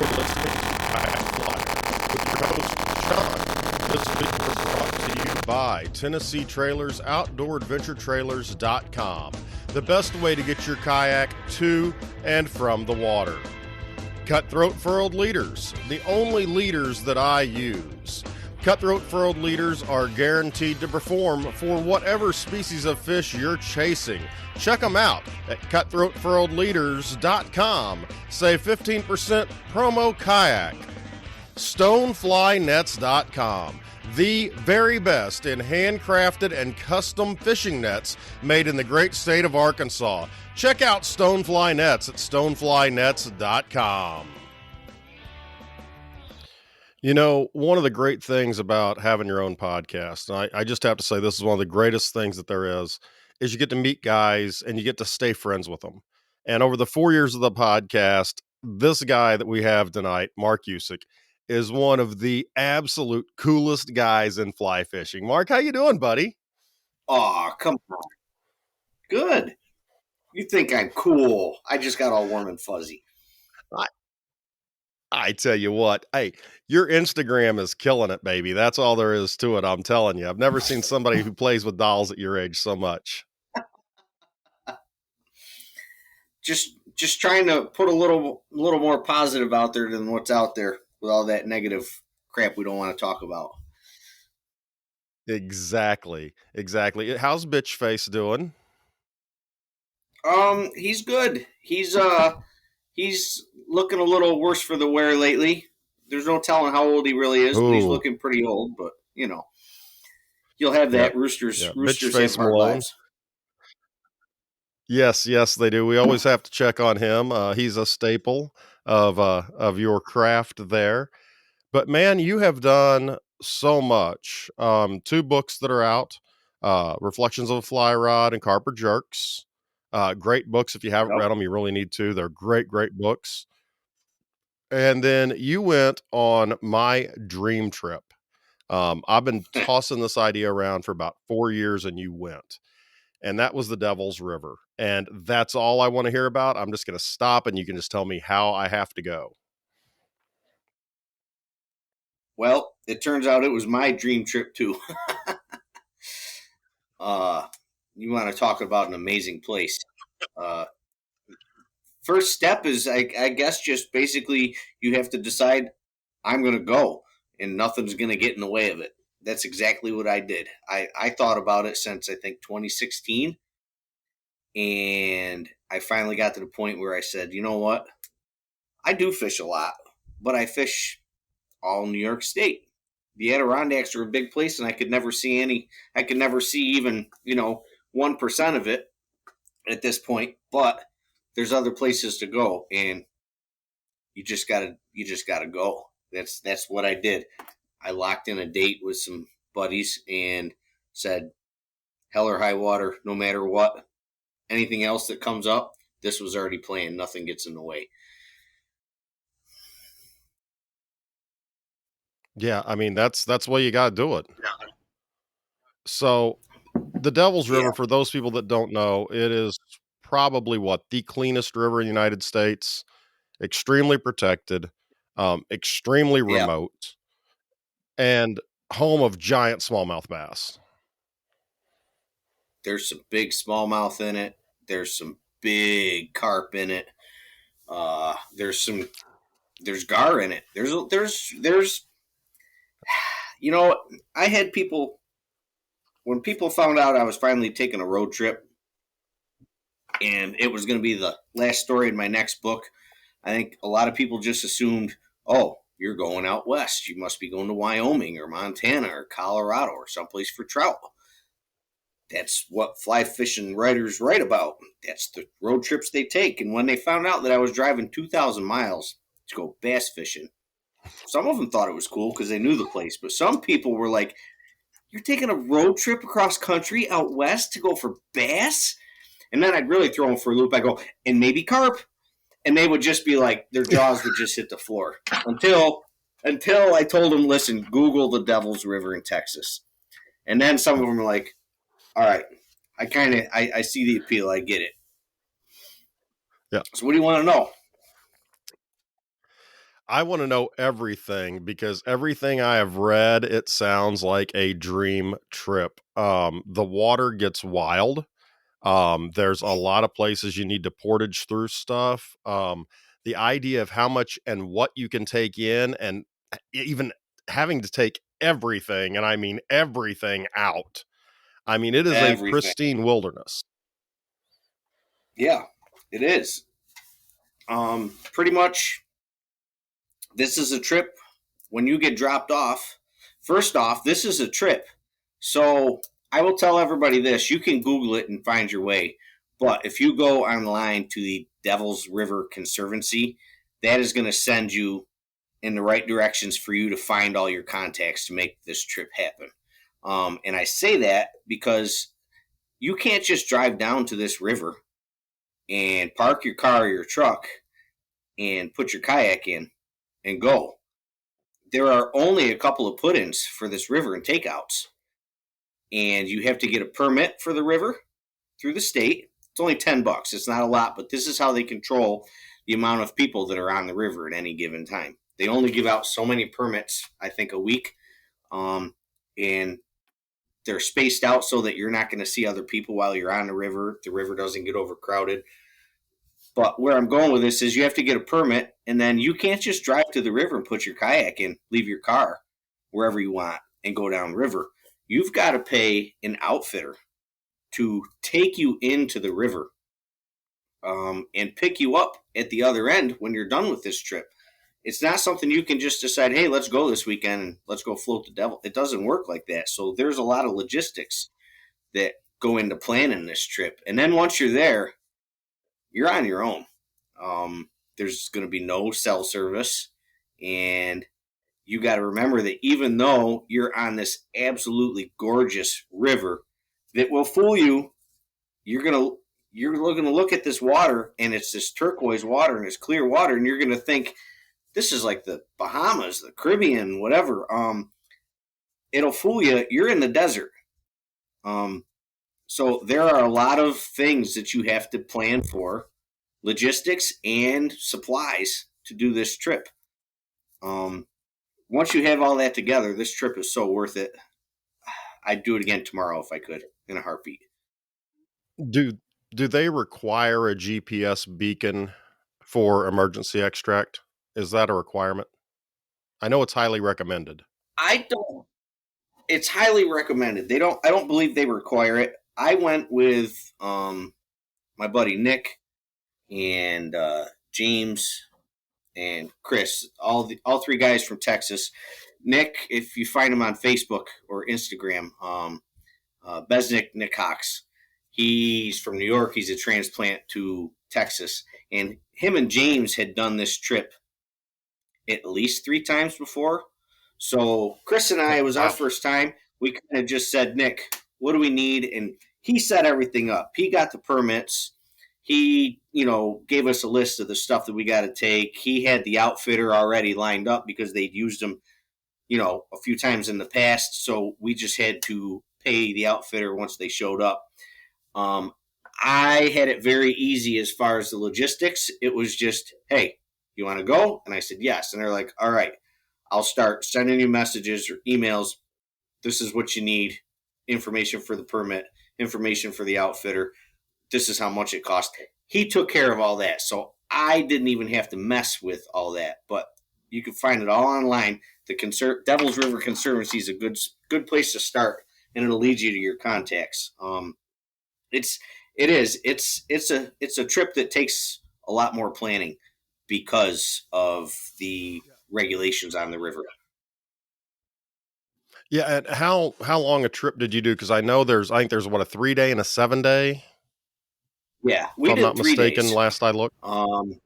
listening to Kayak Flyer with your host, Sean. This week we're brought to you by Tennessee Trailers, OutdoorAdventureTrailers.com, the best way to get your kayak to and from the water. Cutthroat Furled Leaders, the only leaders that I use. Cutthroat Furled Leaders are guaranteed to perform for whatever species of fish you're chasing. Check them out at cutthroatfurledleaders.com. Save 15% promo kayak. Stoneflynets.com, the very best in handcrafted and custom fishing nets made in the great state of Arkansas. Check out Stonefly Nets at stoneflynets.com. You know, one of the great things about having your own podcast, and I just have to say this is one of the greatest things that there is you get to meet guys and you get to stay friends with them. And over the 4 years of the podcast, this guy that we have tonight, Mark Usyk, is one of the absolute coolest guys in fly fishing. Mark, how you doing, buddy? Oh, come on. Good. You think I'm cool. I just got all warm and fuzzy. I tell you what, hey, your Instagram is killing it, baby. That's all there is to it. I'm telling you. I've never seen somebody who plays with dolls at your age so much. Just trying to put a little more positive out there than what's out there with all that negative crap we don't want to talk about. Exactly. How's Bitch Face doing? He's good. He's looking a little worse for the wear lately. There's no telling how old he really is, but he's looking pretty old. But you know, you'll have that. Roosters have hard lives. Yes, they do. We always have to check on him. He's a staple of your craft there. But man, you have done so much. 2 books that are out, Reflections of a Fly Rod and Carper Jerks. Great books. If you haven't read them, you really need to. They're great books. And then you went on my dream trip. I've been tossing this idea around for about 4 years, and you went. And that was the Devil's River. And that's all I want to hear about. I'm just going to stop, and you can just tell me how I have to go. Well, it turns out it was my dream trip, too. You want to talk about an amazing place. First step is, I guess, just basically you have to decide, I'm going to go, and nothing's going to get in the way of it. That's exactly what I did. I thought about it since, I think, 2016, and I finally got to the point where I said, you know what? I do fish a lot, but I fish all New York State. The Adirondacks are a big place, and I could never see even, 1% of it at this point, but there's other places to go, and you just gotta go. That's what I did. I locked in a date with some buddies and said, hell or high water, no matter what, anything else that comes up, this was already planned. Nothing gets in the way. Yeah, I mean, that's the way you got to do it. So the Devil's River, for those people that don't know, it is probably the cleanest river in the United States, extremely protected, extremely remote, and home of giant smallmouth bass. There's some big smallmouth in it. There's some big carp in it. There's gar in it. There's I had people, when people found out I was finally taking a road trip and it was going to be the last story in my next book, I think a lot of people just assumed, oh, you're going out west. You must be going to Wyoming or Montana or Colorado or someplace for trout. That's what fly fishing writers write about. That's the road trips they take. And when they found out that I was driving 2,000 miles to go bass fishing, some of them thought it was cool because they knew the place. But some people were like, you're taking a road trip across country out west to go for bass? And then I'd really throw them for a loop. I go, and maybe carp. And they would just be like, their jaws would just hit the floor. Until I told them, listen, Google the Devil's River in Texas. And then some of them were like, all right, I see the appeal. I get it. Yeah. So what do you want to know? I wanna know everything because everything I have read, it sounds like a dream trip. The water gets wild. There's a lot of places you need to portage through stuff. The idea of how much and what you can take in and even having to take everything, and I mean everything out. I mean, it is a Everything. pristine wilderness. Yeah, it is. Pretty much, this is a trip when you get dropped off. First off, this is a trip. So I will tell everybody this: you can Google it and find your way. But if you go online to the Devil's River Conservancy, that is going to send you in the right directions for you to find all your contacts to make this trip happen. And I say that because you can't just drive down to this river and park your car or your truck and put your kayak in and go. There are only a couple of put ins for this river and takeouts. And you have to get a permit for the river through the state. It's only $10. It's not a lot, but this is how they control the amount of people that are on the river at any given time. They only give out so many permits, I think, a week. And they're spaced out so that you're not going to see other people while you're on the river. The river doesn't get overcrowded. But where I'm going with this is you have to get a permit, and then you can't just drive to the river and put your kayak in, leave your car wherever you want, and go down river. You've got to pay an outfitter to take you into the river and pick you up at the other end when you're done with this trip. It's not something you can just decide, hey, let's go this weekend and let's go float the devil. It doesn't work like that. So there's a lot of logistics that go into planning this trip. And then once you're there, you're on your own. There's going to be no cell service. And you got to remember that even though you're on this absolutely gorgeous river that will fool you, you're going to look at this water and it's this turquoise water and it's clear water and you're going to think this is like the Bahamas, the Caribbean, whatever. It'll fool you. You're in the desert. Um, so there are a lot of things that you have to plan for, logistics and supplies to do this trip. Um, Once you have all that together, this trip is so worth it. I'd do it again tomorrow if I could, in a heartbeat. Do do they require a GPS beacon for emergency extract? Is that a requirement? I know it's highly recommended. I don't. It's highly recommended. They don't. I don't believe they require it. I went with my buddy Nick and James and Chris, all three guys from Texas. Nick, if you find him on Facebook or Instagram, Besnick Nick Cox. He's from New York. He's a transplant to Texas, and him and James had done this trip at least three times before. So Chris and I, it was our Wow. first time. We kind of just said, Nick, what do we need? And he set everything up. He got the permits. He, gave us a list of the stuff that we got to take. He had the outfitter already lined up because they'd used him, a few times in the past. So we just had to pay the outfitter once they showed up. Um, I had it very easy as far as the logistics. It was just, hey, you want to go? And I said, yes. And they're like, all right, I'll start sending you messages or emails. This is what you need: information for the permit, information for the outfitter. This is how much it costs. He took care of all that. So I didn't even have to mess with all that. But you can find it all online. The Devil's River Conservancy is a good place to start, and it'll lead you to your contacts. It's it is it's a trip that takes a lot more planning because of the regulations on the river. Yeah, and how long a trip did you do? Because I think there's what, a 3-day and a 7-day, Yeah, if we I'm not did three mistaken, days. last I looked. Um,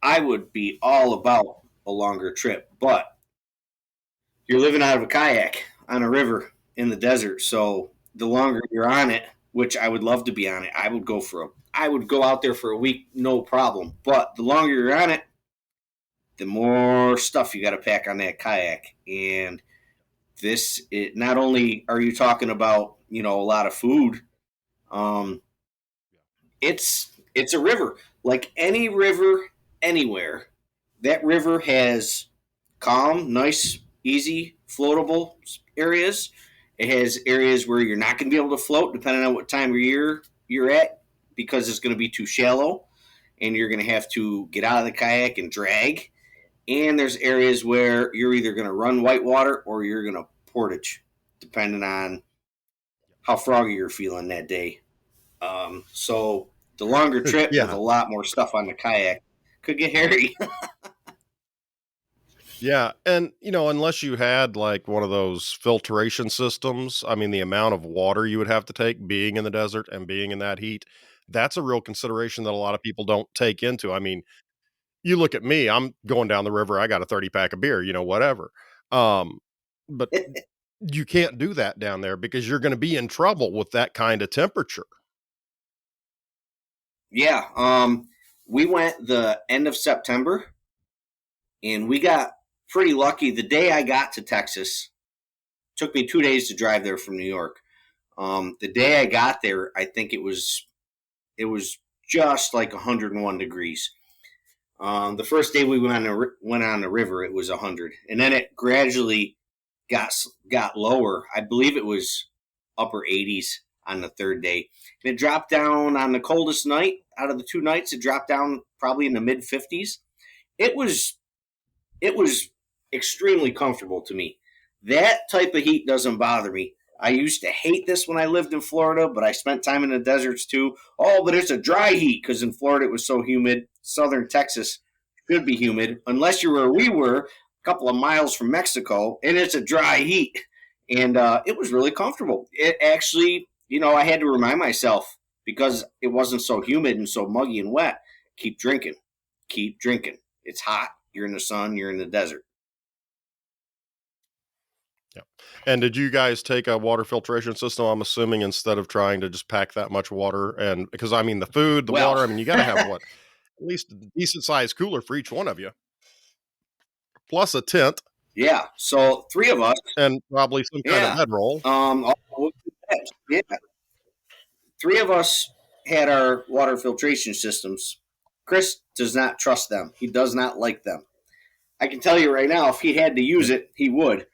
I would be all about a longer trip, but you're living out of a kayak on a river in the desert, so the longer you're on it, which I would love to be on it, I would go out there for a week, no problem. But the longer you're on it, the more stuff you got to pack on that kayak. And not only are you talking about a lot of food, um, it's a river like any river anywhere. that river has calm, nice, easy, floatable areas. It has areas where you're not going to be able to float depending on what time of year you're at because it's going to be too shallow and you're going to have to get out of the kayak and drag. And there's areas where you're either going to run whitewater or you're going to portage, depending on how froggy you're feeling that day. So the longer trip with a Yeah. lot more stuff on the kayak could get hairy. Yeah, and, unless you had, like, one of those filtration systems, I mean, the amount of water you would have to take being in the desert and being in that heat, that's a real consideration that a lot of people don't take into. I mean, you look at me, I'm going down the river, I got a 30 pack of beer, whatever. Um, but you can't do that down there because you're gonna be in trouble with that kind of temperature. Yeah. We went the end of September and we got pretty lucky. The day I got to Texas, took me 2 days to drive there from New York. The day I got there, I think it was just like 101 degrees. The first day we went on the river, it was 100, and then it gradually got got lower. I believe it was upper 80s on the third day, and it dropped down on the coldest night out of the 2 nights. It dropped down probably in the mid 50s. It was it was extremely comfortable to me. That type of heat doesn't bother me. I used to hate this when I lived in Florida, but I spent time in the deserts too. Oh, but it's a dry heat because in Florida it was so humid. Southern Texas should be humid, unless you're where we were, a couple of miles from Mexico, and it's a dry heat. And it was really comfortable. It actually, I had to remind myself because it wasn't so humid and so muggy and wet. Keep drinking, keep drinking. It's hot. You're in the sun. You're in the desert. Yeah. And did you guys take a water filtration system, I'm assuming, instead of trying to just pack that much water? And because, I mean, the food, the Well, water, I mean, you gotta have what? At least a decent sized cooler for each one of you, plus a tent yeah. So three of us, and probably some kind of yeah. bedroll. Yeah. Three of us had our water filtration systems. Chris does not trust them. He does not like them. I can tell you right now, if he had to use it, he would.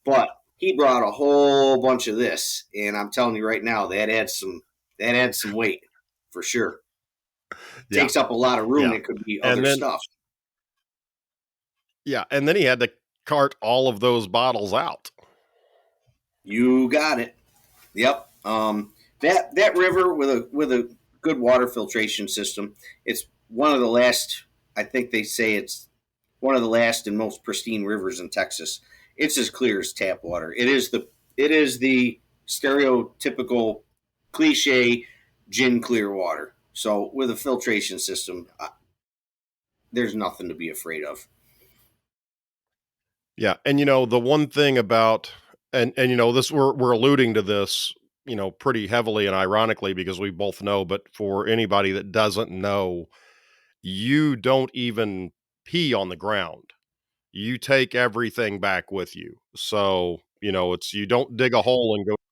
But he brought a whole bunch of this, and I'm telling you right now, that adds some weight for sure. Yeah, Takes up a lot of room. yeah. It could be And other then stuff. yeah, and then he had to cart all of those bottles out. You got it. Yep. That river with a good water filtration system. It's one of the last. I think they say it's one of the last and most pristine rivers in Texas. It's as clear as tap water. It is the stereotypical cliche gin clear water. So with a filtration system, there's nothing to be afraid of. Yeah, and, the one thing about and, this we're alluding to this, pretty heavily and ironically because we both know, but for anybody that doesn't know, you don't even pee on the ground. You take everything back with you. So, it's you don't dig a hole and go to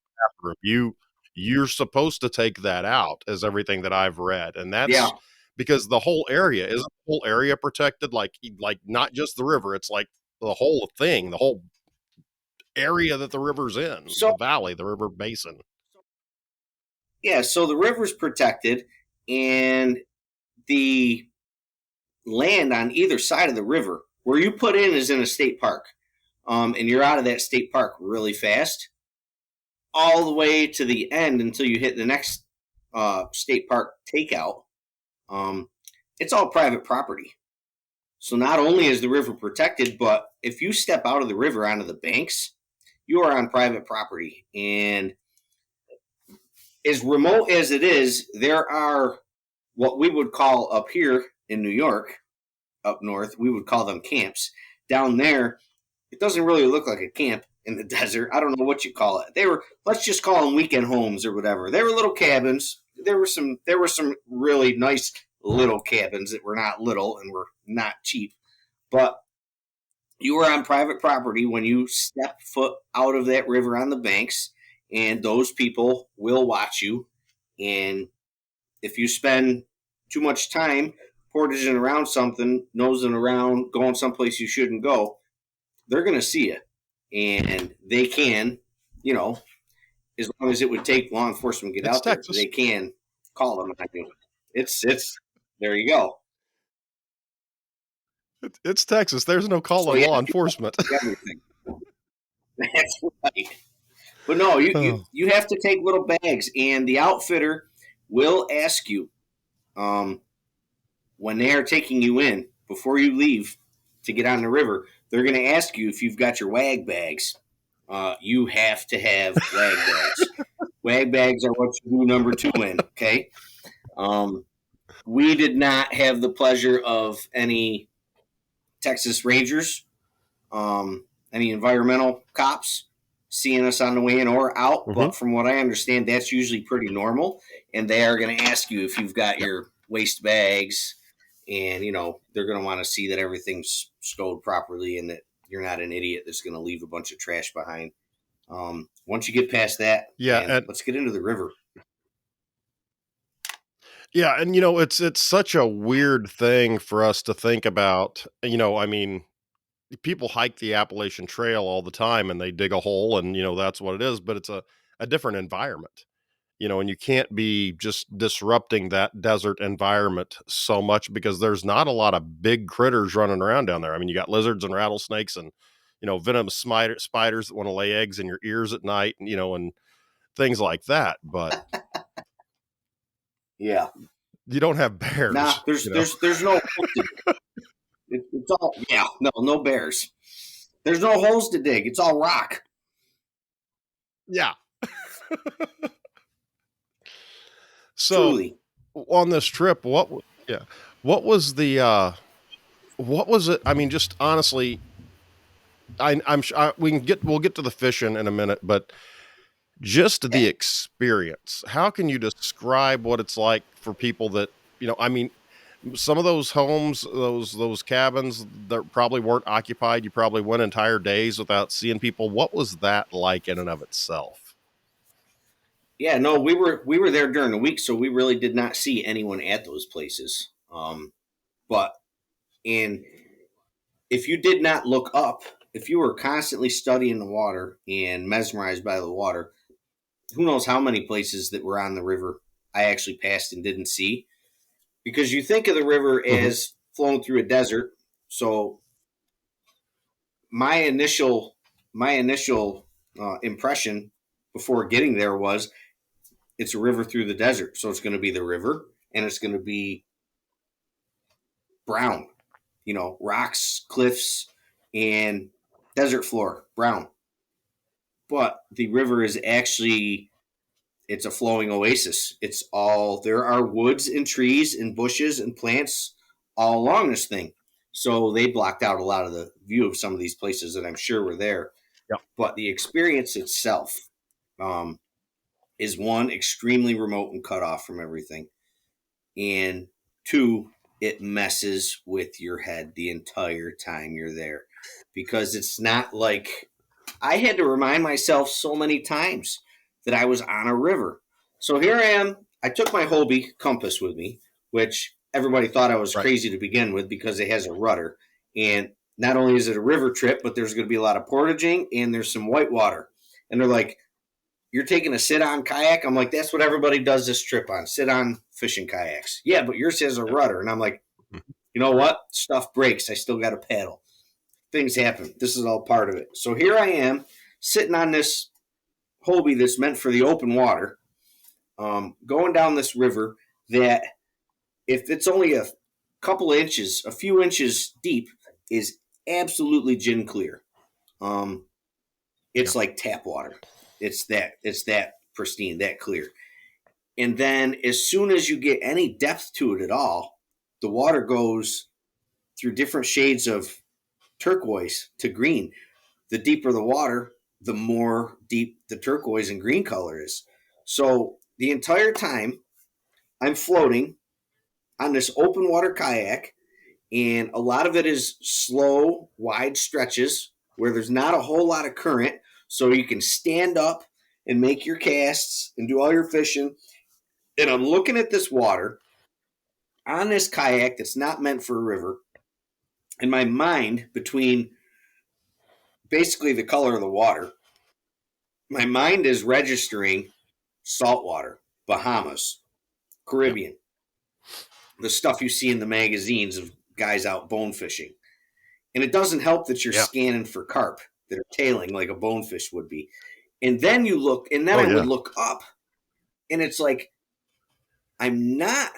the bathroom. You're supposed to take that out as everything that I've read. And Yeah. that's because the whole area isn't the whole area protected, like not just the river, it's like the whole thing, the whole area that the river's in, So the valley, the river basin. yeah. So the river's protected, and the land on either side of the river. Where you put in is in a state park, and you're out of that state park really fast, all the way to the end until you hit the next state park takeout. Um, it's all private property. So not only is the river protected, but if you step out of the river onto the banks, you are on private property. And as remote as it is, there are what we would call up here in New York, up north, we would call them camps. Down there, it doesn't really look like a camp in the desert. I don't know what you call it. They were, let's just call them weekend homes or whatever. They were little cabins. There were some really nice little cabins that were not little and were not cheap. But you were on private property when you step foot out of that river on the banks, and those people will watch you. And if you spend too much time portaging around something, nosing around, going someplace you shouldn't go, they're going to see you. And they can, you know, as long as it would take law enforcement to get It's out there, Texas. they can call them. There you go. It's Texas. There's no So calling yeah, law enforcement. everything. That's right. But no, Oh. you have to take little bags, and the outfitter will ask you um, when they are taking you in before you leave to get on the river. They're going to ask you if you've got your wag bags. You have to have wag bags. Wag bags are what you do number two in. Okay. Um, we did not have the pleasure of any Texas Rangers, any environmental cops seeing us on the way in or out. Mhm. But from what I understand, that's usually pretty normal. And they are going to ask you if you've got Yep. your waste bags, and they're going to want to see that everything's stowed properly and that you're not an idiot that's going to leave a bunch of trash behind. Once you get past that, Yeah, man, and let's get into the river. yeah, and it's such a weird thing for us to think about. I mean, people hike the Appalachian Trail all the time and they dig a hole and that's what it is, but it's a different environment. And you can't be just disrupting that desert environment so much because there's not a lot of big critters running around down there. I mean, you got lizards and rattlesnakes and venomous spiders that want to lay eggs in your ears at night, and things like that. But Yeah. you don't have Nah, bears. there's no holes to dig. It's all yeah, no bears. There's no holes to dig. It's all rock. Yeah. So Truly. on this trip, yeah, what was what was it? I mean, just honestly, I'm sure we'll get to the fishing in a minute, but just the Okay. experience. How can you describe what it's like for people that, I mean, some of those homes, those cabins that probably weren't occupied, you probably went entire days without seeing people. What was that like in and of itself? Yeah, no, we were there during the week, so we really did not see anyone at those places. But and if you did not look up, if you were constantly studying the water and mesmerized by the water, who knows how many places that were on the river I actually passed and didn't see. Because you think of the river Mhm. as flowing through a desert. So my initial my initial impression before getting there was it's a river through the desert. So it's going to be the river, and it's going to be brown, rocks, cliffs, and desert floor, brown. But the river is actually it's a flowing oasis. There are woods and trees and bushes and plants all along this thing. So they blocked out a lot of the view of some of these places that I'm sure were there. Yep. But the experience itself um, is one extremely remote and cut off from everything, and two, it messes with your head the entire time you're there because it's not like I had to remind myself so many times that I was on a river. So here I am. I took my Hobie compass with me, which everybody thought I was Right. crazy to begin with because it has a rudder. And not only is it a river trip, but there's going to be a lot of portaging and there's some whitewater. And they're like, you're taking a sit on kayak? I'm like, that's what everybody does this trip on, sit on fishing kayaks. Yeah, but yours has a Yeah. rudder. And I'm like, Mhm. you know what? Stuff breaks. I still got to paddle. Things happen. This is all part of it. So here I am sitting on this Hobie that's meant for the open water, going down this river that, if it's only a couple of inches, a few inches deep, is absolutely gin clear. Um, Yeah. it's like tap water. It's that pristine, that clear. And then as soon as you get any depth to it at all, the water goes through different shades of turquoise to green. The deeper the water, the more deep the turquoise and green color is. So the entire time I'm floating on this open water kayak, and a lot of it is slow, wide stretches where there's not a whole lot of current. So you can stand up and make your casts and do all your fishing. And I'm looking at this water, on this kayak that's not meant for a river. In my mind, between basically the color of the water, my mind is registering saltwater, Bahamas, Yeah. Caribbean, the stuff you see in the magazines of guys out bone fishing. And it doesn't help that you're Yeah. scanning for carp that are tailing like a bonefish would be. And then you look, and then Oh, I would yeah. look up, and it's like I'm not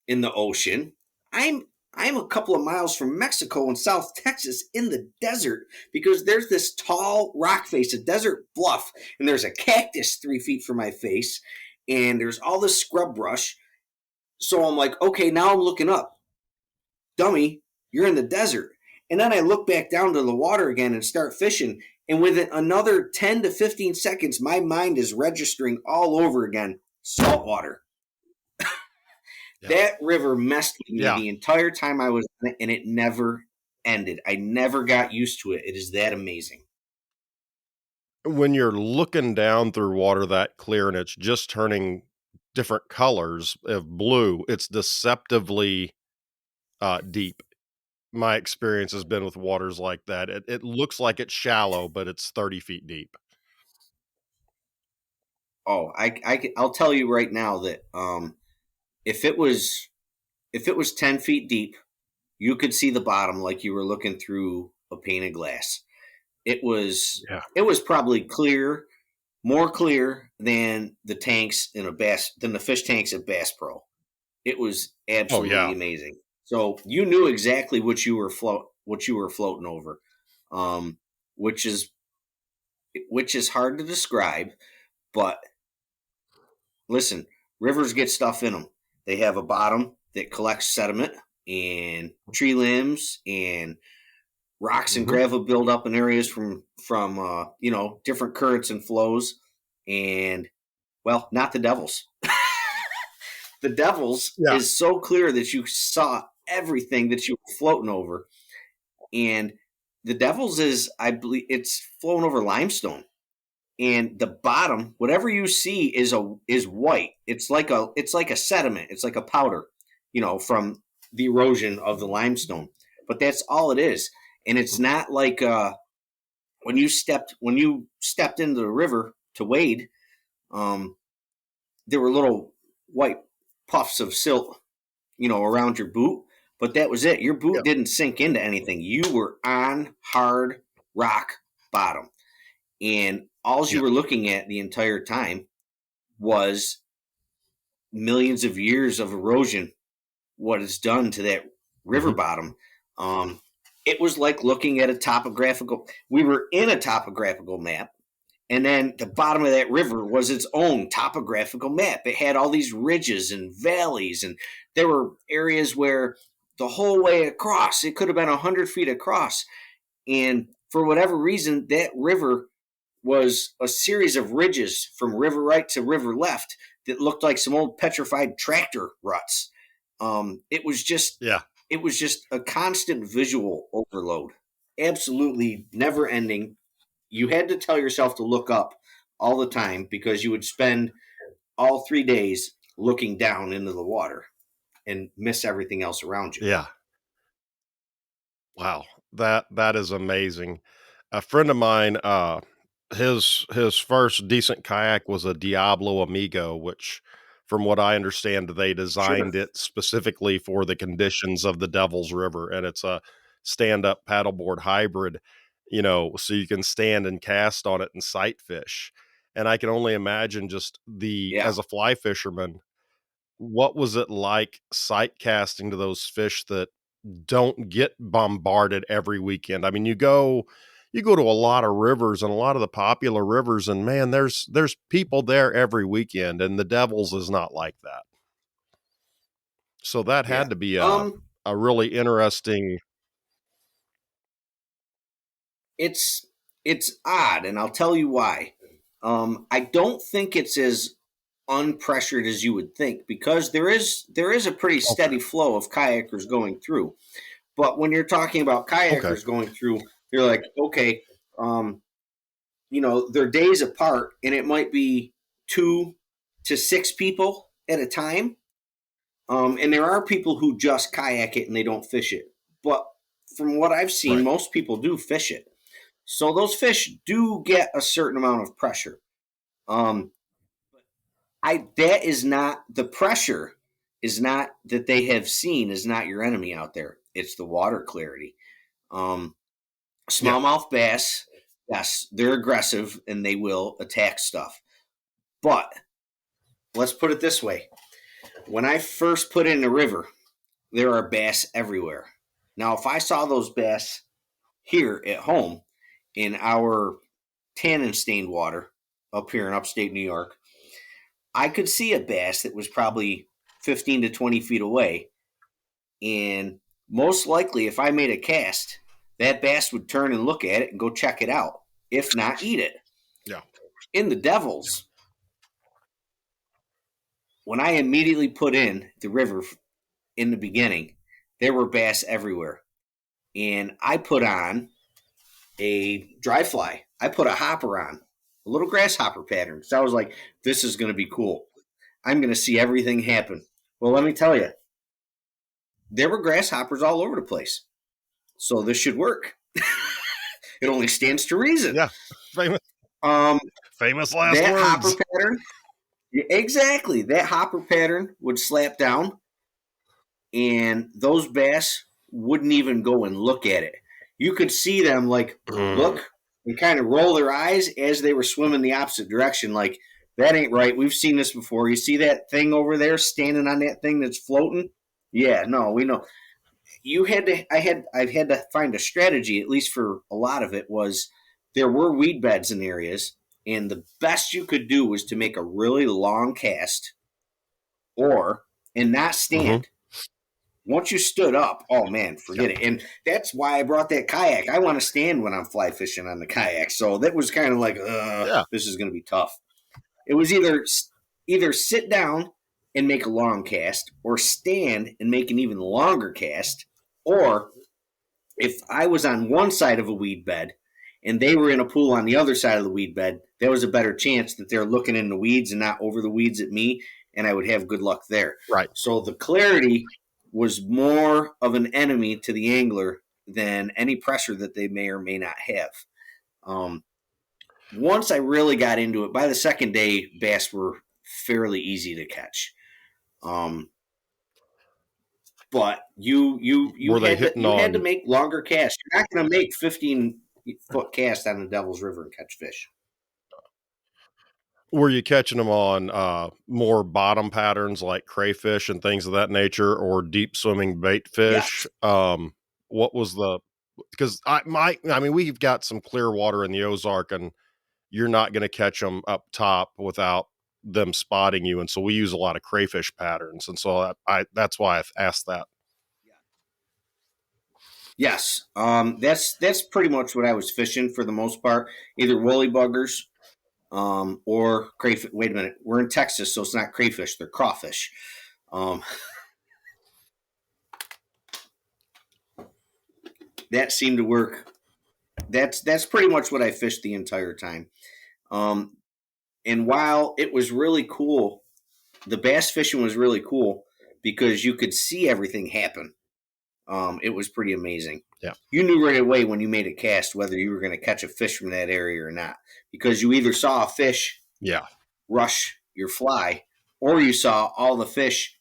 in the ocean. I'm a couple of miles from Mexico and South Texas in the desert because there's this tall rock face, a desert bluff, and there's a cactus 3 feet from my face, and there's all this scrub brush. So I'm like, okay, now I'm looking up. Dummy, you're in the desert. And then I look back down to the water again and start fishing. And within another 10 to 15 seconds, my mind is registering all over again saltwater. Yeah. That river messed with me Yeah. the entire time I was in it, and it never ended. I never got used to it. It is that amazing. When you're looking down through water that clear and it's just turning different colors of blue, it's deceptively, deep. My experience has been with waters like that. It looks like it's shallow, but it's 30 feet deep. Oh, I'll tell you right now that if it was if it was 10 feet deep, you could see the bottom like you were looking through a pane of glass. It was Yeah. it was probably clear, more clear than the tanks in a bass than the fish tanks at Bass Pro. It was Oh, absolutely yeah. amazing. So you knew exactly what you were floating over, um, which is hard to describe. But listen, rivers get stuff in them. They have a bottom that collects sediment and tree limbs and rocks and Mhm. gravel build up in areas from different currents and flows. And well, not the Devils. The Devils Yeah. is so clear that you saw everything that you were floating over. And the Devils is, I believe, it's flowing over limestone. And the bottom, whatever you see, is white. It's like a sediment. It's like a powder, from the erosion of the limestone. But that's all it is. And it's not like when you stepped into the river to wade. Um, there were little white puffs of silt, around your boot, but that was it. Your Yeah. boot didn't sink into anything. You were on hard rock bottom. And all you Yeah. were looking at the entire time was millions of years of erosion, what it's done to that river Mhm. bottom. Um, it was like looking at we were in a topographical map. And then the bottom of that river was its own topographical map. It had all these ridges and valleys, and there were areas where the whole way across, it could have been 100 feet across. And for whatever reason, that river was a series of ridges from river right to river left that looked like some old petrified tractor ruts. It was just Yeah. it was just a constant visual overload, absolutely never ending. You had to tell yourself to look up all the time because you would spend all 3 days looking down into the water and miss everything else around you. Yeah. Wow. That is amazing. A friend of mine, his first decent kayak was a Diablo Amigo, which from what I understand, they Sure. designed it specifically for the conditions of the Devil's River, and it's a stand-up paddleboard hybrid, so you can stand and cast on it and sight fish. And I can only imagine just Yeah. as a fly fisherman, what was it like sight casting to those fish that don't get bombarded every weekend? I mean, you go to a lot of rivers and a lot of the popular rivers, and man, there's people there every weekend, and the Devils is not like that. So that Yeah. had to be Um, a really interesting. it's it's odd, and I'll tell you why. I don't think it's as unpressured as you would think because there is a pretty Okay. steady flow of kayakers going through. But when you're talking about Okay. kayakers going through, you're like, okay, um, they're days apart, and it might be 2 to 6 people at a time. And there are people who just kayak it and they don't fish it. But from what I've seen, Right. most people do fish it. So those fish do get a certain amount of pressure. Um, that is not the pressure is not that they have seen is not your enemy out there. It's the water clarity. Um, Yeah. Smallmouth bass, yes, they're aggressive and they will attack stuff. But let's put it this way: when I first put in the river, there are bass everywhere. Now, if I saw those bass here at home in our tannin stained water up here in upstate New York, I could see a bass that was probably 15 to 20 feet away. And most likely, if I made a cast, that bass would turn and look at it and go check it out. If not, eat it. Yeah. In the Devils, when I immediately put in the river in the beginning, there were bass everywhere. And I put on a dry fly. I put a hopper on, a little grasshopper pattern. So I was like, this is going to be cool. I'm going to see everything happen. Well, let me tell you, there were grasshoppers all over the place. So this should work. It only stands to reason. Yeah. Famous, Um, famous last that hopper words. pattern, exactly. That hopper pattern would slap down, and those bass wouldn't even go and look at it. You could see them like Mm. look and kind of roll their eyes as they were swimming the opposite direction. Like, that ain't right. We've seen this before. You see that thing over there standing on that thing that's floating? Yeah, no, we know. I've had to find a strategy, at least for a lot of it, was there were weed beds in areas, and the best you could do was to make a really long cast or and not Hmm. stand. Once you stood up, oh man, Yeah. forget it. And that's why I brought that kayak. I want to stand when I'm fly fishing on the kayak. So that was kind of like, Yeah. this is going to be tough. It was either sit down and make a long cast, or stand and make an even longer cast, or if I was on one side of a weed bed and they were in a pool on the other side of the weed bed, there was a better chance that they're looking in the weeds and not over the weeds at me, and I would have good luck there. Right. So the clarity was more of an enemy to the angler than any pressure that they may or may not have. Um, Once I really got into it, by the second day, bass were fairly easy to catch. Um, but Were they hitting you had to on? make longer casts. You're not going to make 15-foot cast on the Devil's River and catch fish. Were you catching them on more bottom patterns like crayfish and things of that nature, or deep swimming bait fish? Yes. What was the? Because I mean, we've got some clear water in the Ozark, and you're not going to catch them up top without them spotting you, and so we use a lot of crayfish patterns, and so I that's why I asked that. Yes. That's pretty much what I was fishing for the most part. Either woolly buggers, or crayfish. Wait a minute, we're in Texas, so it's not crayfish; they're crawfish. Um, that seemed to work. That's pretty much what I fished the entire time. Um, and while it was really cool, the bass fishing was really cool because you could see everything happen. It was pretty amazing. Yeah. You knew right away when you made a cast whether you were going to catch a fish from that area or not, because you either saw a fish Yeah. rush your fly, or you saw all the fish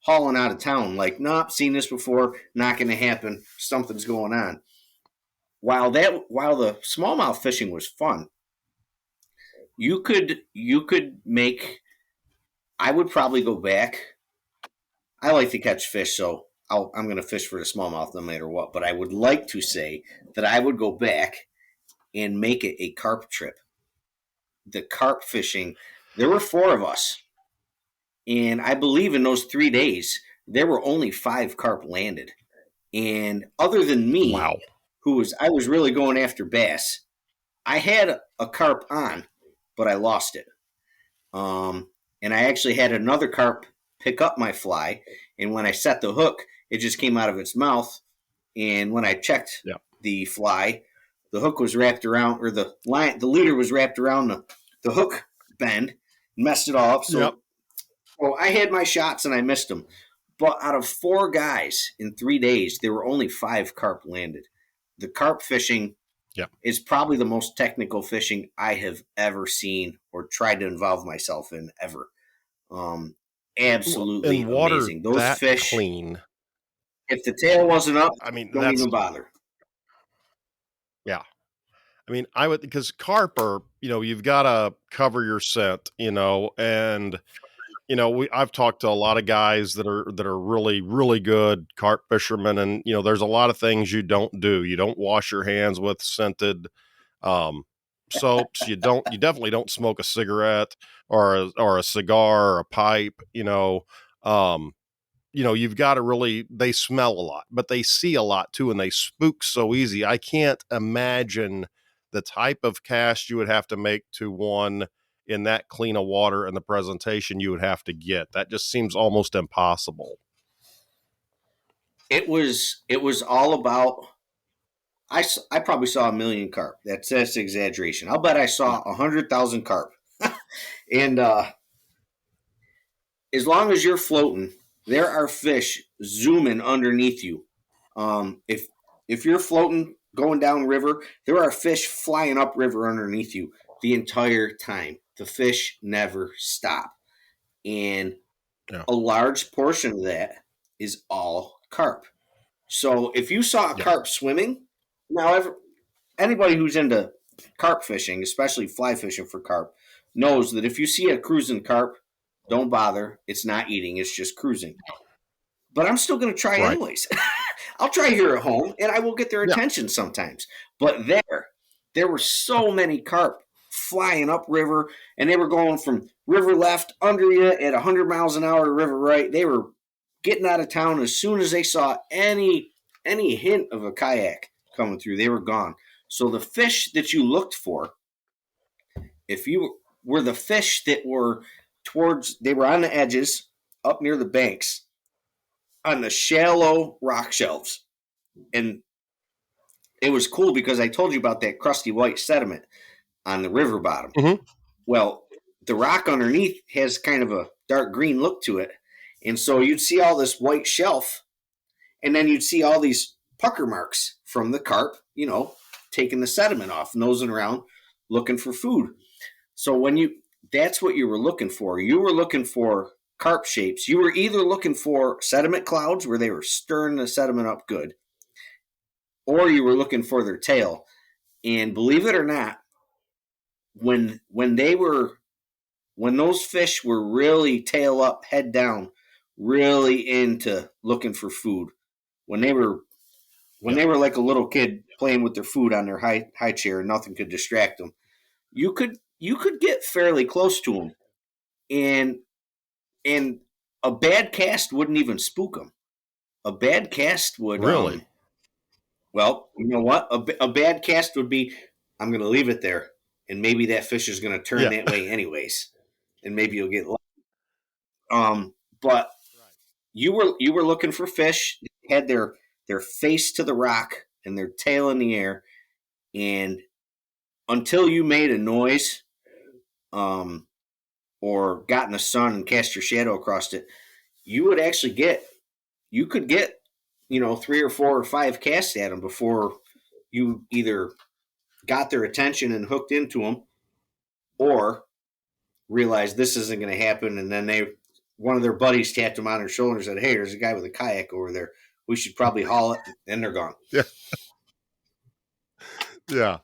hauling out of town. Like, nope, seen this before, not going to happen. Something's going on. While the smallmouth fishing was fun, you could make. I would probably go back. I like to catch fish, so I'm going to fish for the smallmouth no matter what. But I would like to say that I would go back and make it a carp trip. The carp fishing. There were four of us, and I believe in those 3 days there were only 5 carp landed. And other than me, Wow. I was really going after bass. I had a carp on, but I lost it. And I actually had another carp pick up my fly, and when I set the hook, it just came out of its mouth. And when I checked Yeah. the fly, the hook was wrapped around, or the leader was wrapped around the hook bend, messed it all up. So Yep. So I had my shots and I missed them. But out of 4 guys in 3 days, there were only 5 carp landed. The carp fishing Yeah. is probably the most technical fishing I have ever seen or tried to involve myself in ever. Um, Well, in Absolutely water amazing. Those that fish, clean, if the tail wasn't up, I mean, don't that's even bother. yeah. I mean, I would because carp are, you've gotta cover your scent, and, I've talked to a lot of guys that are really, really good carp fishermen, and, there's a lot of things you don't do. You don't wash your hands with scented, um, soaps. You definitely don't smoke a cigarette or a cigar or a pipe, um you've got to really they smell a lot, but they see a lot too, and they spook so easy. I can't imagine the type of cast you would have to make to one in that clean of water and the presentation you would have to get. That just seems almost impossible. It was all about. I probably saw a million carp. That's exaggeration. I'll bet I Yeah. saw 100,000 carp. And as long as you're floating, there are fish zooming underneath you. If you're floating going down river, there are fish flying up river underneath you the entire time. The fish never stop, and Yeah. a large portion of that is all carp. So if you saw a Yeah. carp swimming, now anybody who's into carp fishing, especially fly fishing for carp, knows that if you see a cruising carp, don't bother. It's not eating, it's just cruising. But I'm still going to try Right. anyways. I'll try here at home and I will get their Yeah. attention sometimes. But there were so many carp flying up river, and they were going from river left under you at 100 miles an hour to river right. They were getting out of town as soon as they saw any hint of a kayak coming through. They were gone. So the fish that you looked for, if you were the fish that were they were on the edges up near the banks on the shallow rock shelves. And it was cool because I told you about that crusty white sediment on the river bottom. Hmm. Well, the rock underneath has kind of a dark green look to it. And so you'd see all this white shelf, and then you'd see all these pucker marks from the carp, taking the sediment off, nosing around, looking for food. So that's what you were looking for. You were looking for carp shapes. You were either looking for sediment clouds where they were stirring the sediment up good, or you were looking for their tail. And believe it or not, when they were when those fish were really tail up, head down, really into looking for food, when they were when Yeah. they were like a little kid playing with their food on their high chair and nothing could distract them, you could get fairly close to them, and and a bad cast wouldn't even spook them. A bad cast would Really. well, you know what? A bad cast would be, I'm going to leave it there, and maybe that fish is going to turn Yeah. that way anyways, and maybe you'll get but Right. you were looking for fish that had their face to the rock and their tail in the air, and until you made a noise, um, or got in the sun and cast your shadow across it, you would actually you could get 3 or 4 or 5 casts at them before you either got their attention and hooked into them, or realized this isn't going to happen, and then one of their buddies tapped them on their shoulder and said, "Hey, there's a guy with a kayak over there. We should probably haul it." And they're gone. Yeah. Yeah.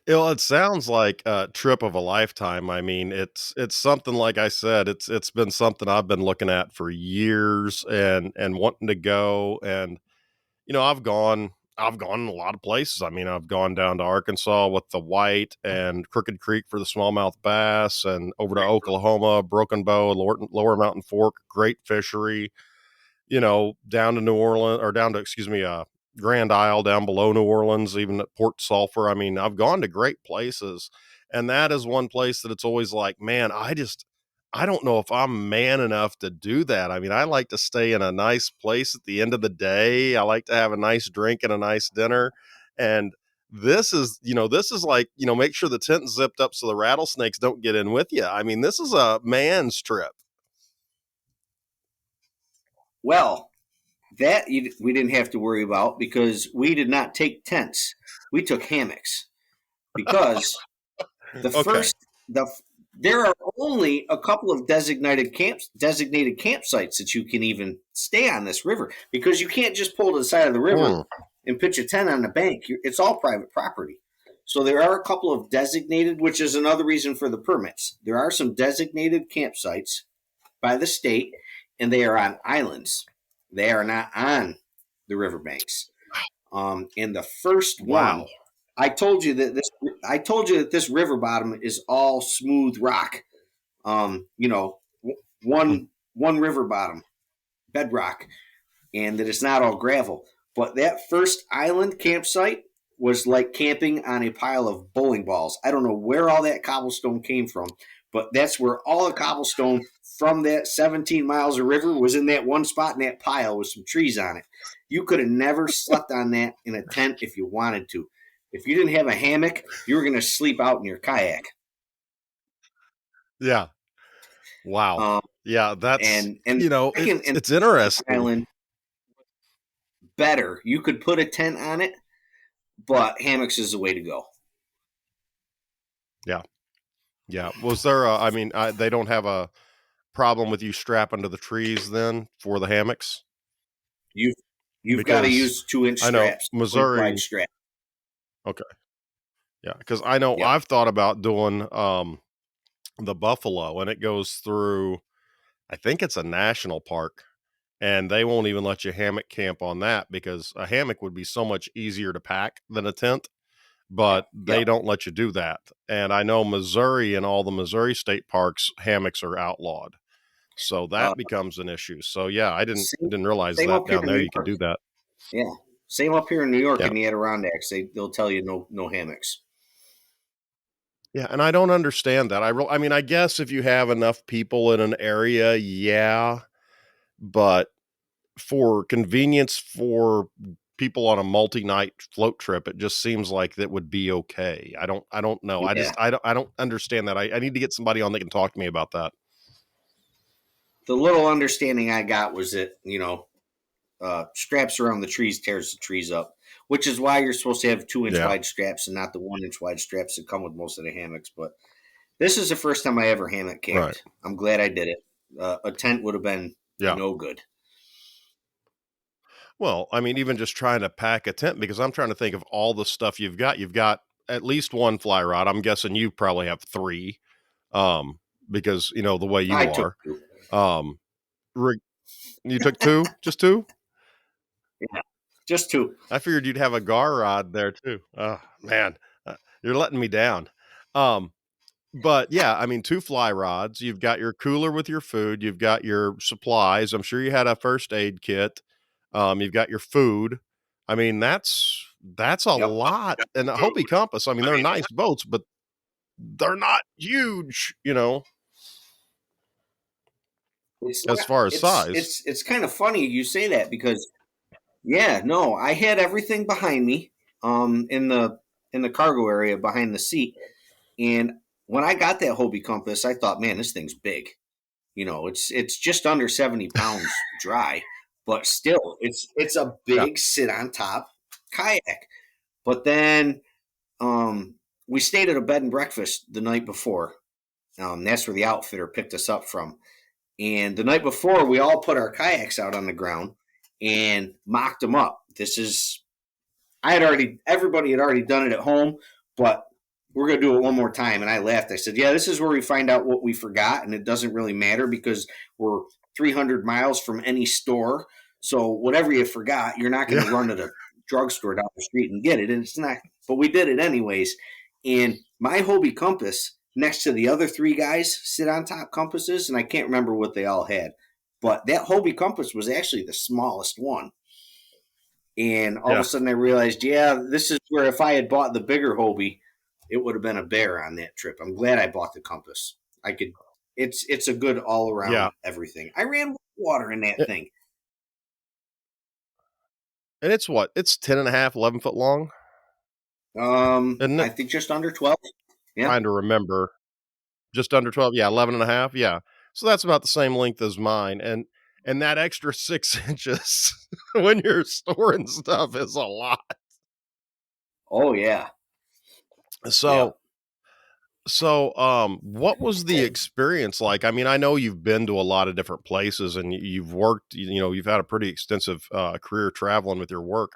It sounds like a trip of a lifetime. I mean, it's something like I said, it's been something I've been looking at for years and wanting to go. And I've gone in a lot of places. I mean, I've gone down to Arkansas with the white and Crooked Creek for the smallmouth bass, and over to Oklahoma, Broken Bow, Lower Mountain Fork, great fishery, down to New Orleans, or down to, excuse me, Grand Isle, down below New Orleans, even at Port Sulphur. I mean, I've gone to great places. And that is one place that it's always like, man, I don't know if I'm man enough to do that. I mean, I like to stay in a nice place at the end of the day. I like to have a nice drink and a nice dinner. And this is like, make sure the tent's zipped up so the rattlesnakes don't get in with you. I mean, this is a man's trip. Well, we didn't have to worry about because we did not take tents. We took hammocks because the Okay. first the there are only a couple of designated campsites that you can even stay on this river because you can't just pull to the side of the river Mm, and pitch a tent on the bank. It's all private property. So there are a couple of designated, which is another reason for the permits. There are some designated campsites by the state, and they are on islands. They are not on the riverbanks. And the first wow. one, I told you that this river bottom is all smooth rock. You know, Mm, one river bottom bedrock, and that it's not all gravel. But that first island campsite was like camping on a pile of bowling balls. I don't know where all that cobblestone came from, but that's where all the cobblestone from that 17 miles of river was in that one spot in that pile with some trees on it. You could have never slept on that in a tent if you wanted to. If you didn't have a hammock, you were going to sleep out in your kayak. yeah. Wow. Um, Yeah, that's and second and it's second interesting. island better. You could put a tent on it, but hammocks is the way to go. Yeah. Yeah. Was there a I mean, they don't have a problem with you strapping to the trees then for the hammocks? You've you've got to Because use 2 inch I know straps, 2 inch wide Missouri strap. okay, yeah, because I know Yep. I've thought about doing, the buffalo, and it goes through I think it's a national park, and they won't even let you hammock camp on that because a hammock would be so much easier to pack than a tent, but Yep. they Yep. don't let you do that, and I know Missouri and all the Missouri state parks, hammocks are outlawed, so Uh, that becomes an issue, so yeah, I same, didn't realize same that up here down in there New you could York. do that. Yeah. Same up here in New York Yeah. in the Adirondacks. They'll tell you no hammocks. Yeah, and I don't understand that. I mean, I guess if you have enough people in an area, yeah, but for convenience for people on a multi-night float trip, it just seems like that would be okay. I don't know. Yeah. I don't understand that. I need to get somebody on that can talk to me about that. The little understanding I got was that straps around the trees tears the trees up, which is why you're supposed to have 2 inch Yeah, wide straps and not the 1 inch wide straps that come with most of the hammocks. But this is the first time I ever hammock right. camped. I'm glad I did it. A tent would have been Yeah. no good. Well, I mean, even just trying to pack a tent because I'm trying to think of all the stuff you've got. You've got at least one fly rod. I'm guessing you probably have three, because you know the way I you took are. two. Um, rig- you took two, just two. Yeah, just two. I figured you'd have a gar rod there too. Oh man, you're letting me down. Um, but yeah, I mean, two fly rods. You've got your cooler with your food. You've got your supplies. I'm sure you had a first aid kit. You've got your food. I mean, that's a Yep. lot. And a Hobie Compass. I mean, they're nice boats, but they're not huge. You know, It's as not. far as size. It's kind of funny you say that because yeah, no, I had everything behind me, in the cargo area behind the seat, and when I got that Hobie Compass, I thought, man, this thing's big. It's just under 70 pounds dry, but still, it's a Yeah, big sit on top kayak. But then um, we stayed at a bed and breakfast the night before. That's where the outfitter picked us up from. And the night before, we all put our kayaks out on the ground and mocked them up. Everybody had already done it at home, but we're going to do it one more time. And I laughed. I said, yeah, this is where we find out what we forgot. And it doesn't really matter because we're 300 miles from any store. So whatever you forgot, you're not going to yeah, run to the drugstore down the street and get it. And it's not, but we did it anyways. And my Hobie compass next to the other three guys sit on top compasses. And I can't remember what they all had, but that Hobie compass was actually the smallest one. And all of a yeah, sudden I realized, yeah, this is where if I had bought the bigger Hobie, it would have been a bear on that trip. I'm glad I bought the compass. I could it's a good all yeah. around everything. I ran water in that thing. And it's what? It's 10 and a half, 11 foot long, isn't I it? think just under 12. Yeah. Trying to remember. Just under 12. Yeah, 11 and a half. Yeah. So that's about the same length as mine. and that extra 6 inches when you're storing stuff is a lot. Oh yeah. So Yep. what was the experience like? I mean, I know you've been to a lot of different places and you've worked, you've had a pretty extensive career traveling with your work.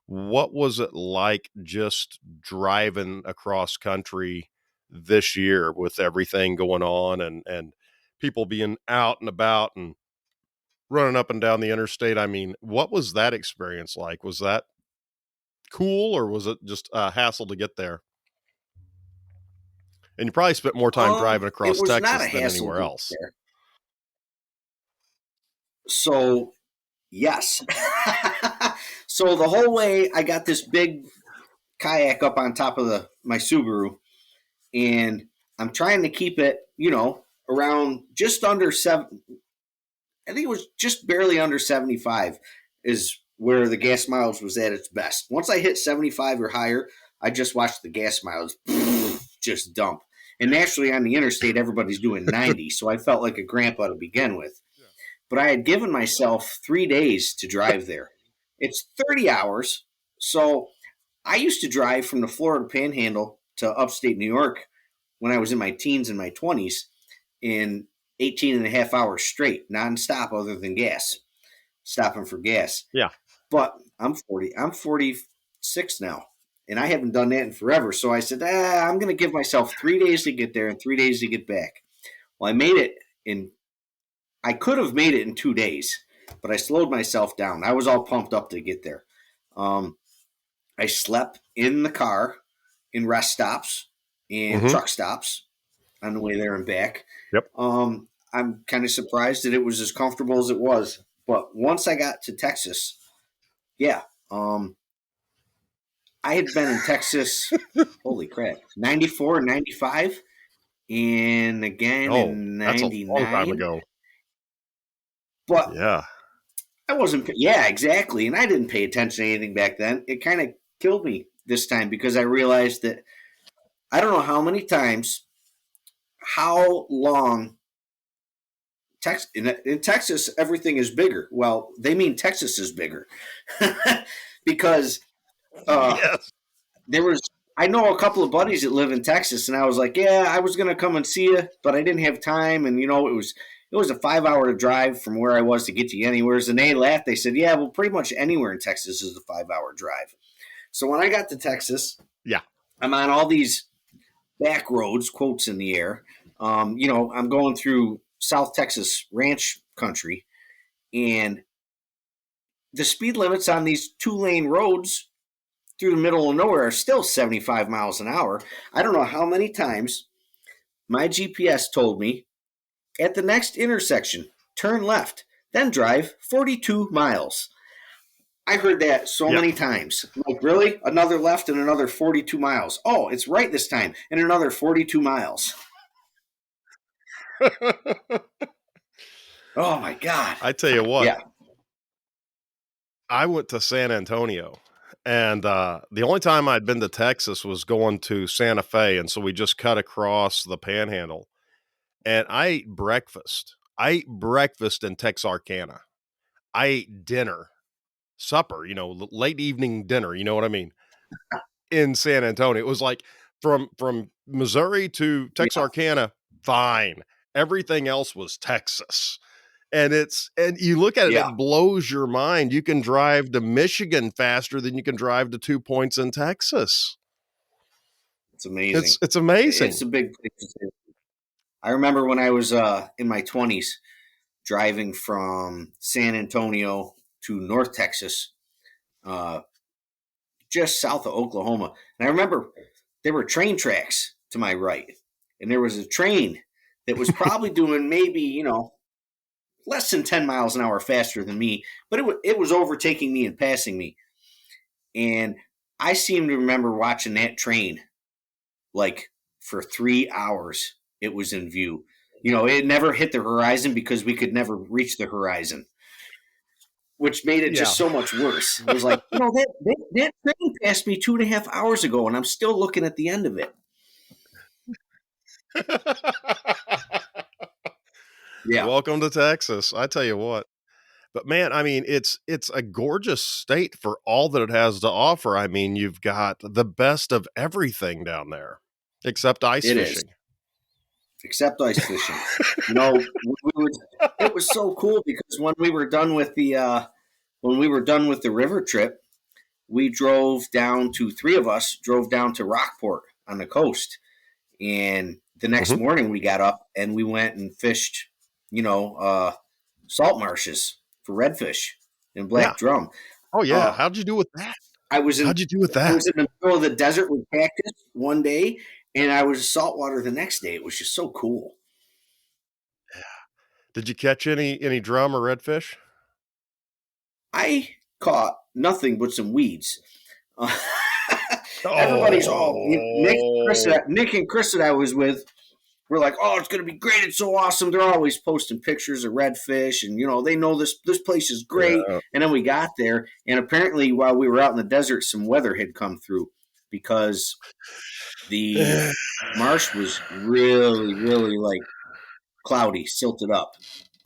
What was it like just driving across country this year with everything going on and people being out and about and running up and down the interstate? I mean, what was that experience like? Was that cool or was it just a hassle to get there? And you probably spent more time driving It across was not Texas a than hassle anywhere to get else. there. So yes. So the whole way I got this big kayak up on top of the my Subaru, and I'm trying to keep it, around just under seven. I think it was just barely under 75 is where the gas mileage was at its best. Once I hit 75 or higher, I just watched the gas mileage just dump. And naturally, on the interstate, everybody's doing 90, so I felt like a grandpa to begin with. Yeah. But I had given myself 3 days to drive there. It's 30 hours. So I used to drive from the Florida Panhandle to upstate New York when I was in my teens and my 20s in 18 and a half hours straight, nonstop, other than gas, stopping for gas. Yeah. But I'm 46 now, and I haven't done that in forever. So I said, I'm going to give myself 3 days to get there and 3 days to get back. Well, I could have made it in 2 days, but I slowed myself down. I was all pumped up to get there. Um, I slept in the car in rest stops and Mhm. truck stops on the way there and back. Yep. I'm kind of surprised that it was as comfortable as it was. But once I got to Texas, yeah, I had been in Texas, holy crap, 94 and 95, and again Oh, in that's a long time 99. ago. But Yeah. I wasn't, yeah, exactly. And I didn't pay attention to anything back then. It kind of killed me this time because I realized that I don't know how many times, how long in Texas, everything is bigger. Well, they mean Texas is bigger because uh, Yes. there was. I know a couple of buddies that live in Texas, and I was like, "Yeah, I was gonna come and see you, but I didn't have time." And it was a 5 hour drive from where I was to get to anywhere. And they laughed. They said, "Yeah, well, pretty much anywhere in Texas is a 5 hour drive." So when I got to Texas, Yeah. I'm on all these back roads, quotes in the air. I'm going through South Texas ranch country, and the speed limits on these 2 lane roads through the middle of nowhere are still 75 miles an hour. I don't know how many times my GPS told me at the next intersection, turn left, then drive 42 miles. I heard that so Yeah. many times. I'm like, really? Another left and another 42 miles. Oh, it's right this time, and another 42 miles. Oh my God. I tell you what, Yeah. I went to San Antonio, and, the only time I'd been to Texas was going to Santa Fe, and so we just cut across the Panhandle, and I ate breakfast. I ate breakfast in Texarkana. I ate dinner, supper, l late evening dinner, you know what I mean, in San Antonio. It was like from Missouri to Yeah. Texarkana, fine. Everything else was Texas. And you look at it, Yeah. it blows your mind. You can drive to Michigan faster than you can drive to 2 points in Texas. It's amazing. It's It's amazing. a big place. I remember when I was in my 20s driving from San Antonio to North Texas, uh, just south of Oklahoma. And I remember there were train tracks to my right, and there was a train that was probably doing maybe, less than 10 miles an hour faster than me, but it was overtaking me and passing me. And I seem to remember watching that train like for 3 hours. It was in view. It never hit the horizon because we could never reach the horizon, which made it Yeah. just so much worse. It was like, that train passed me 2.5 hours ago, and I'm still looking at the end of it. Yeah. Welcome to Texas. I tell you what. But man, I mean, it's a gorgeous state for all that it has to offer. I mean, you've got the best of everything down there, except ice It is, fishing. except ice fishing. You know, it was so cool because when we were done with the river trip, we drove down to three of us drove down to Rockport on the coast, and the next Mhm. morning we got up and we went and fished, you know, salt marshes for redfish and Yeah. black drum. Oh, yeah. Uh, How'd you do with that? I was in How'd you do with I that? was in the middle of the desert with cactus one day, and I was saltwater the next day. It was just so cool. Did you catch any drum or redfish? I caught nothing but some weeds. Uh, everybody's all Oh. Nick and Chris that I was with were like, "Oh, it's going to be great! It's so awesome!" They're always posting pictures of redfish, and they know this place is great. Yeah. And then we got there, and apparently, while we were out in the desert, some weather had come through because the marsh was really, really like cloudy, silted up.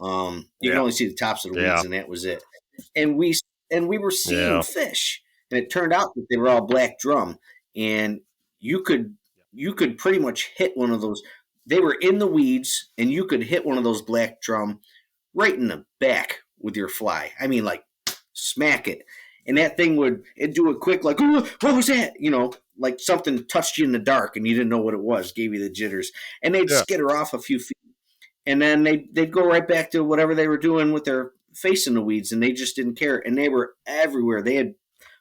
You could Yeah. only see the tops of the Yeah. weeds, and that was it. And we were seeing Yeah. fish, and it turned out that they were all black drum, and you could you could pretty much hit one of those. They were in the weeds, and you could hit one of those black drum right in the back with your fly. I mean, like smack it, and that thing would it do it quick, like oh, what was that? Like something touched you in the dark, and you didn't know what it was, gave you the jitters, and they'd Yeah. skitter off a few feet, and then they'd go right back to whatever they were doing with their face in the weeds, and they just didn't care, and they were everywhere. They had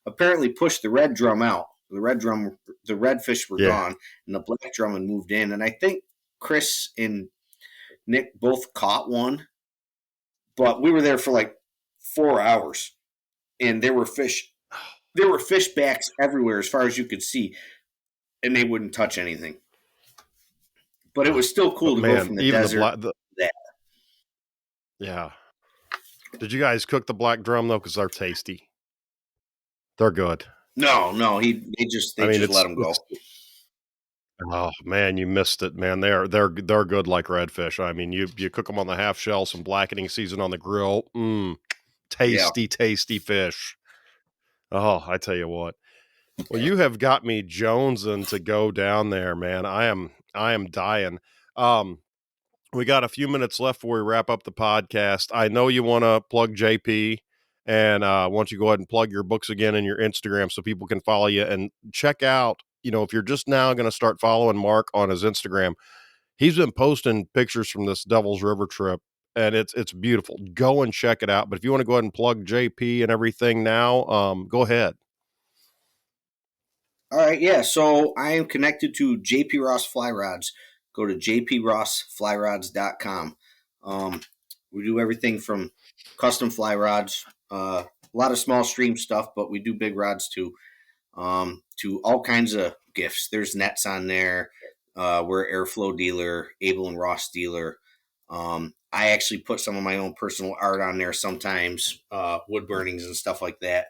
apparently pushed the red drum out. The redfish were Yeah. gone, and the black drum had moved in. And I think Chris and Nick both caught one, but we were there for like 4 hours, and there were fish backs everywhere as far as you could see, and they wouldn't touch anything. But it was still But cool to go man, from the even the desert black the to that. yeah. Did you guys cook the black drum though? Because 'Cause they're tasty. They're good. No, no, I they mean, just let him it's go. oh, man, you missed it, man. They're good like redfish. I mean, you cook them on the half shell, some blackening season on the grill. Yeah. Tasty, tasty fish. Oh, I tell you what. Well, you have got me jonesing to go down there, man. I am dying. Um, we got a few minutes left before we wrap up the podcast. I know you want to plug JP, and why don't you go ahead and plug your books again and your Instagram so people can follow you and check out. If you're just now going to start following Mark on his Instagram, he's been posting pictures from this Devil's River trip, and it's beautiful. Go and check it out. But if you want to go ahead and plug JP and everything now, go ahead. All right, yeah. So I am connected to JP Ross Fly Rods. Go to jprossflyrods.com. We do everything from custom fly rods, a lot of small stream stuff, but we do big rods too. To all kinds of gifts. There's nets on there. We're Airflow dealer, Able and Ross dealer. I actually put some of my own personal art on there sometimes, wood burnings and stuff like that.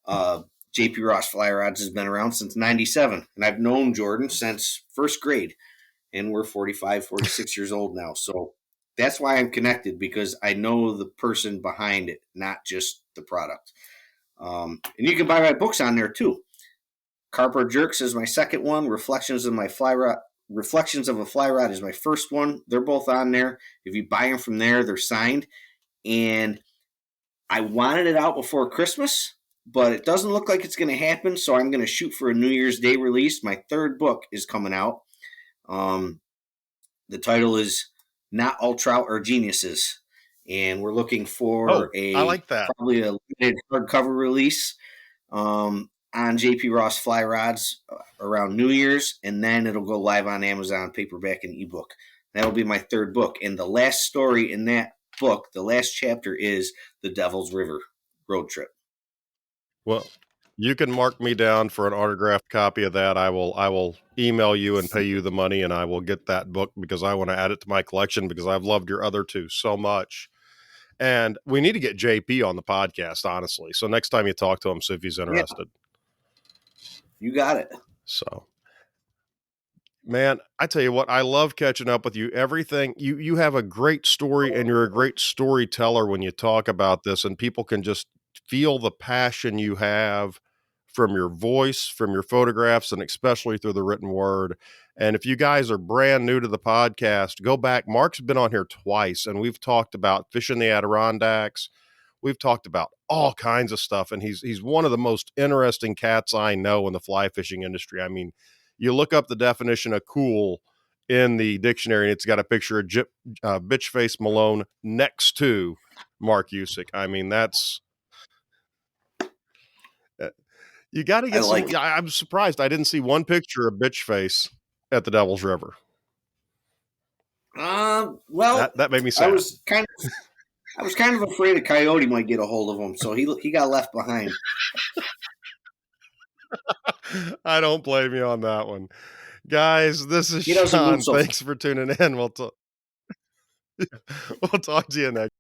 Uh, JP Ross Fly Rods has been around since 97, and I've known Jordan since first grade, and we're 45, 46 years old now. So that's why I'm connected, because I know the person behind it, not just the product. And you can buy my books on there too. Carp Jerks is my second one. Reflections of a Fly Rod is my first one. They're both on there. If you buy them from there, they're signed. And I wanted it out before Christmas, but it doesn't look like it's going to happen. So I'm going to shoot for a New Year's Day release. My third book is coming out. Um, the title is Not All Trout Are Geniuses, and we're looking for Oh, I like that. probably a limited hardcover release on JP Ross Fly Rods around New Year's, and then it'll go live on Amazon, paperback and ebook. That'll be my third book, and the last story in that book, the last chapter, is the Devil's River road trip. Well, you can mark me down for an autographed copy of that. I will email you and pay you the money, and I will get that book because I want to add it to my collection because I've loved your other two so much. And we need to get JP on the podcast, honestly. So next time you talk to him, see if he's Yeah, interested. you got it. So Man, I tell you what, I love catching up with you. Everything you have a great story and you're a great storyteller when you talk about this, and people can just feel the passion you have from your voice, from your photographs, and especially through the written word. And if you guys are brand new to the podcast, go back. Mark's been on here twice, and we've talked about fishing the Adirondacks. We've talked about all kinds of stuff, and he's one of the most interesting cats I know in the fly fishing industry. I mean, you look up the definition of cool in the dictionary, and it's got a picture of bitch face Malone next to Mark Usyk. I mean, that's uh, you got to I get some. like it. Yeah, I'm surprised I didn't see one picture of bitch face at the Devil's River. Well, That made me I sad. was kind of I was kind of afraid a coyote might get a hold of him, so he got left behind. I don't blame you on that one, guys. This is He doesn't move Sean. so Thanks for tuning in. We'll talk to you next.